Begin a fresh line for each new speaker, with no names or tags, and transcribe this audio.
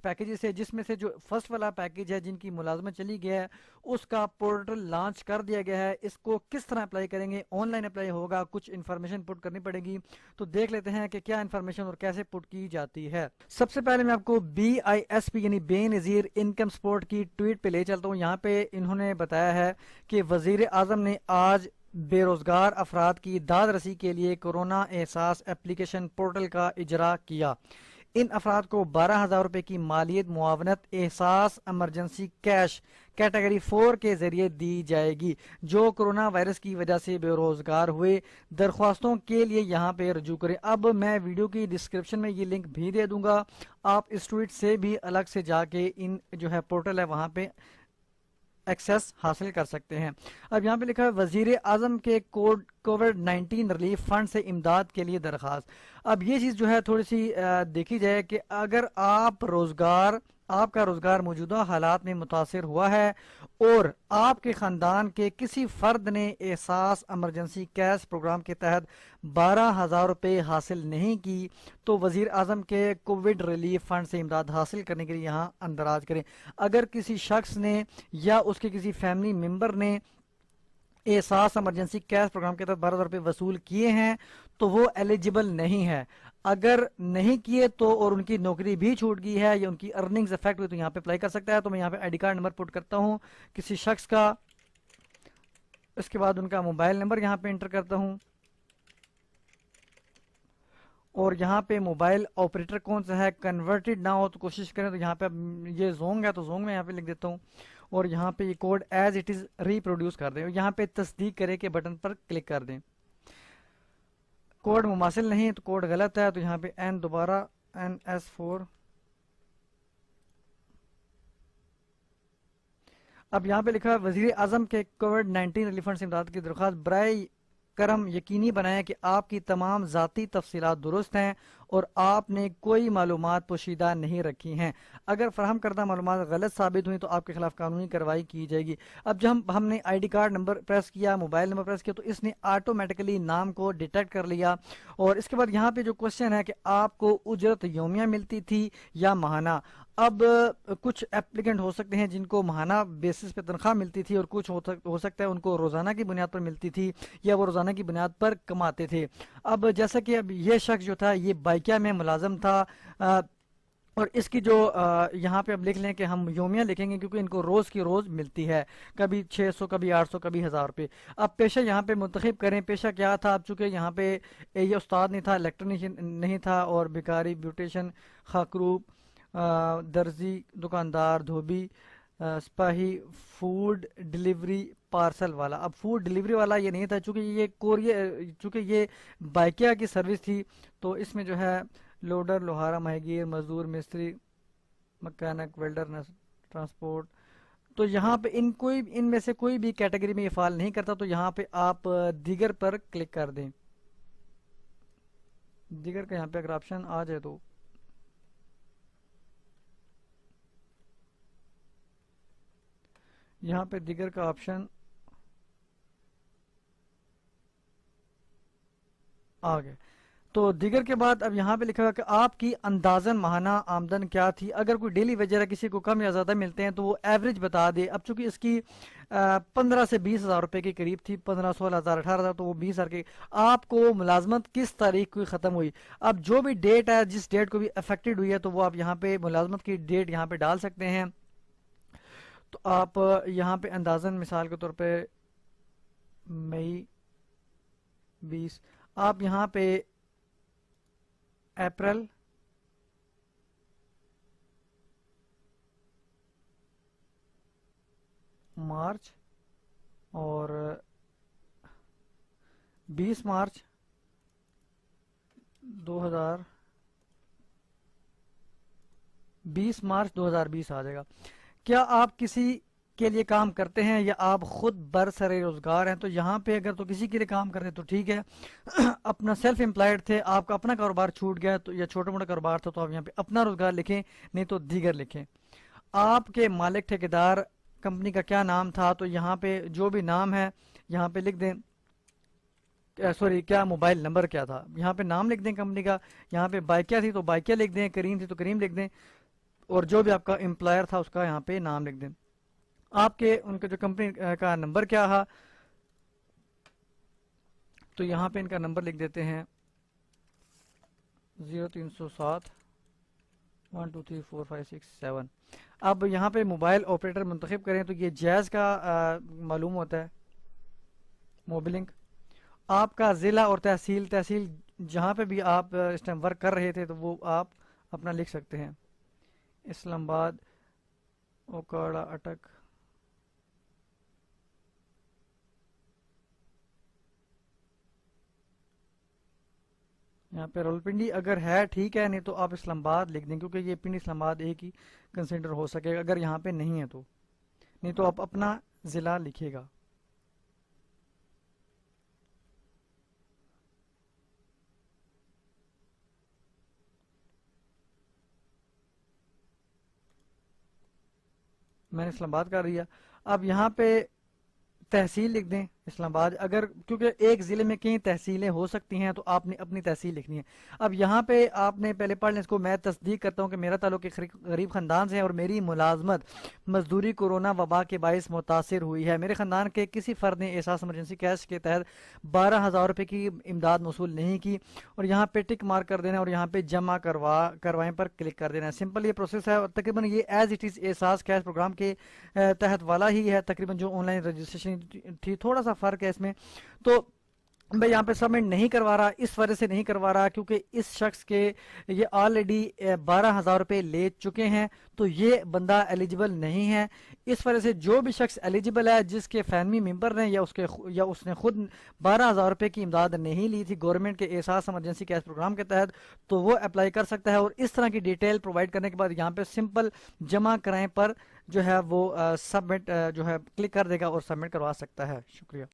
Packages سے، جس میں سے جو فرسٹ والا پیکیج ہے جن کی ملازمت چلی گیا ہے اس کا پورٹل لانچ کر دیا گیا ہے. اس کو کس طرح اپلائی کریں گے؟ آن لائن اپلائی ہوگا، کچھ انفارمیشن پٹ کرنی پڑے گی. تو دیکھ لیتے ہیں کہ کیا انفارمیشن اور کیسے پٹ کی جاتی ہے. سب سے پہلے میں آپ کو BISP یعنی بے نظیر انکم سپورٹ کی ٹویٹ پہ لے چلتا ہوں. یہاں پہ انہوں نے بتایا ہے کہ وزیر اعظم نے آج بے روزگار افراد کی داد رسی کے لیے کورونا احساس اپلیکیشن پورٹل کا اجرا کیا. ان افراد کو 12,000 روپے کی مالیت معاونت احساس ایمرجنسی کیش کیٹیگری 4 کے ذریعے دی جائے گی. جو کورونا وائرس کی وجہ سے بے روزگار ہوئے، درخواستوں کے لیے یہاں پہ رجوع کریں. اب میں ویڈیو کی ڈسکرپشن میں یہ لنک بھی دے دوں گا، آپ اس ٹویٹ سے بھی الگ سے جا کے ان جو ہے پورٹل ہے وہاں پہ ایکسیس حاصل کر سکتے ہیں. اب یہاں پہ لکھا ہے وزیر اعظم کے کووڈ-19 ریلیف فنڈ سے امداد کے لیے درخواست. اب یہ چیز جو ہے تھوڑی سی دیکھی جائے کہ اگر آپ کا روزگار موجودہ حالات میں متاثر ہوا ہے اور آپ کے خاندان کے کسی فرد نے احساس ایمرجنسی کیش پروگرام کے تحت 12,000 روپے حاصل نہیں کی تو وزیر اعظم کے کووڈ ریلیف فنڈ سے امداد حاصل کرنے کے لیے یہاں اندراج کریں. اگر کسی شخص نے یا اس کے کسی فیملی ممبر نے احساس ایمرجنسی کیش پروگرام کے تحت 12,000 روپے وصول کیے ہیں تو وہ ایلیجیبل نہیں ہے. اگر نہیں کیے تو اور ان کی نوکری بھی چھوٹ گئی ہے یا ان کی ارننگز افیکٹ ہوئی تو یہاں پہ اپلائی کر سکتا ہے. تو میں یہاں پہ آئی ڈی کارڈ نمبر پٹ کرتا ہوں کسی شخص کا، اس کے بعد ان کا موبائل نمبر یہاں پہ انٹر کرتا ہوں اور یہاں پہ موبائل آپریٹر کون سا ہے، کنورٹڈ نہ ہو تو کوشش کریں. تو یہاں پہ یہ زونگ ہے تو زونگ میں یہاں پہ لکھ دیتا ہوں اور یہاں پہ یہ code as it is reproduce کر دیں. یہاں پہ تصدیق کرے کے بٹن پر کلک کر دیں. کوڈ مماثل نہیں ہے تو کوڈ غلط ہے، تو یہاں پہ دوبارہ NS4. اب یہاں پہ لکھا ہے وزیر اعظم کے کووڈ-19 ریلیف فنڈ سے امداد کی درخواست. برائے کرم یقینی بنائیں کہ آپ کی تمام ذاتی تفصیلات درست ہیں اور آپ نے کوئی معلومات پوشیدہ نہیں رکھی ہیں. اگر فراہم کردہ معلومات غلط ثابت ہوئی تو آپ کے خلاف قانونی کارروائی کی جائے گی. اب جب ہم نے I D card number press کیا، موبائل نمبر پریس کیا تو اس نے آٹومیٹکلی نام کو ڈیٹیکٹ کر لیا. اور اس کے بعد یہاں پہ جو کوشچن ہے کہ آپ کو اجرت یومیہ ملتی تھی یا ماہانہ. اب کچھ اپلیکنٹ ہو سکتے ہیں جن کو ماہانہ بیسس پہ تنخواہ ملتی تھی اور کچھ ہو سکتا ہے ان کو روزانہ کی بنیاد پر ملتی تھی یا وہ روزانہ کی بنیاد پر کماتے تھے. اب جیسا کہ اب یہ شخص جو تھا یہ بائکیا میں ملازم تھا اور اس کی جو یہاں پہ اب لکھ لیں کہ ہم یومیہ لکھیں گے کیونکہ ان کو روز کی روز ملتی ہے، کبھی 600 کبھی 800 کبھی 1000 روپے. اب پیشہ یہاں پہ منتخب کریں. پیشہ کیا تھا؟ اب چونکہ یہاں پہ یہ استاد نہیں تھا، الیکٹرانشین نہیں تھا اور بیکاری، بیوٹیشن، خاکروب، درزی، دکاندار، دھوبی، سپاہی، فوڈ ڈیلیوری پارسل والا. اب فوڈ ڈیلیوری والا یہ نہیں تھا چونکہ یہ بائکیا کی سروس تھی تو اس میں جو ہے لوڈر، لوہارا، ماہی گیر، مزدور، مستری، مکینک، ویلڈر، ٹرانسپورٹ. تو یہاں پہ ان میں سے کوئی بھی کیٹیگری میں یہ فال نہیں کرتا تو یہاں پہ آپ دیگر پر کلک کر دیں. دیگر کا یہاں پہ اگر آپشن آ جائے تو یہاں پہ دیگر کا آپشن آ گیا. تو دیگر کے بعد اب یہاں پہ لکھا ہوا کہ آپ کی اندازن ماہانہ آمدن کیا تھی. اگر کوئی ڈیلی ویجر ہے، کسی کو کم یا زیادہ ملتے ہیں تو وہ ایوریج بتا دے. اب چونکہ اس کی 15 سے 20,000 روپے کے قریب تھی، 15، 16,000، 18,000، تو وہ 20,000 کے. آپ کو ملازمت کس تاریخ کو ختم ہوئی؟ اب جو بھی ڈیٹ ہے، جس ڈیٹ کو بھی افیکٹڈ ہوئی ہے تو وہ آپ یہاں پہ ملازمت کی ڈیٹ یہاں پہ ڈال سکتے ہیں. تو آپ یہاں پہ اندازن مثال کے طور پہ مئی 20، آپ یہاں پہ اپریل، مارچ اور 20 مارچ 2020 آ جائے گا. کیا آپ کسی کے لیے کام کرتے ہیں یا آپ خود برسر روزگار ہیں؟ تو یہاں پہ اگر تو کسی کے لیے کام کرتے تو ٹھیک ہے. اپنا سیلف امپلائڈ تھے، آپ کا اپنا کاروبار چھوٹ گیا تو یا چھوٹا موٹا کاروبار تھا تو آپ یہاں پہ اپنا روزگار لکھیں، نہیں تو دیگر لکھیں. آپ کے مالک ٹھیکیدار کمپنی کا کیا نام تھا؟ تو یہاں پہ جو بھی نام ہے یہاں پہ لکھ دیں. سوری، کیا موبائل نمبر کیا تھا؟ یہاں پہ نام لکھ دیں کمپنی کا. یہاں پہ بائکیا تھی تو بائکیا لکھ دیں، کریم تھی تو کریم لکھ دیں. اور جو بھی آپ کا امپلائر تھا اس کا یہاں پہ نام لکھ دیں. آپ کے ان کا جو کمپنی کا نمبر کیا ہے تو یہاں پہ ان کا نمبر لکھ دیتے ہیں 0307 1234567. اب یہاں پہ موبائل آپریٹر منتخب کریں تو یہ جائز کا معلوم ہوتا ہے موبلنک. آپ کا ضلع اور تحصیل جہاں پہ بھی آپ اس ٹائم ورک کر رہے تھے تو وہ آپ اپنا لکھ سکتے ہیں. اسلام آباد، اوکاڑا، اٹک. یہاں پہ راولپنڈی اگر ہے ٹھیک ہے، نہیں تو آپ اسلام آباد لکھ دیں کیونکہ یہ پنڈی اسلام آباد ایک ہی کنسیڈر ہو سکے گا اگر یہاں پہ نہیں ہے تو. نہیں تو آپ اپنا ضلع لکھیے گا. میں نے اسلام آباد کر دیا. اب یہاں پہ تحصیل لکھ دیں اسلام آباد. اگر کیونکہ ایک ضلع میں کئی تحصیلیں ہو سکتی ہیں تو آپ نے اپنی تحصیل لکھنی ہے. اب یہاں پہ آپ نے پہلے پڑھ لیں اس کو. میں تصدیق کرتا ہوں کہ میرا تعلق ایک غریب خاندان سے ہے اور میری ملازمت مزدوری کورونا وبا کے باعث متاثر ہوئی ہے. میرے خاندان کے کسی فرد نے احساس ایمرجنسی کیش کے تحت 12,000 روپے کی امداد موصول نہیں کی. اور یہاں پہ ٹک مارک کر دینا اور یہاں پہ جمع کروائیں پر کلک کر دینا. سمپل یہ پروسیس ہے اور تقریباً یہ ایز اٹ از احساس کیش پروگرام کے تحت والا ہی ہے تقریباً جو آن لائن رجسٹریشن تھی. تھوڑا سا فرق ہے اس میں. تو میں یہاں پہ سبمٹ نہیں کروا رہا اس وجہ سے نہیں کروا رہا کیونکہ اس شخص کے یہ آلریڈی 12,000 روپے لے چکے ہیں تو یہ بندہ ایلیجیبل نہیں ہے. اس وجہ سے جو بھی شخص ایلیجیبل ہے جس کے فیملی ممبر نے یا اس نے خود 12,000 روپے کی امداد نہیں لی تھی گورنمنٹ کے احساس ایمرجنسی کیش پروگرام کے تحت تو وہ اپلائی کر سکتا ہے. اور اس طرح کی ڈیٹیل پرووائڈ کرنے کے بعد یہاں پہ سمپل جمع کرائیں پر جو ہے وہ سبمٹ جو ہے کلک کر دے گا اور سبمٹ کروا سکتا ہے. شکریہ.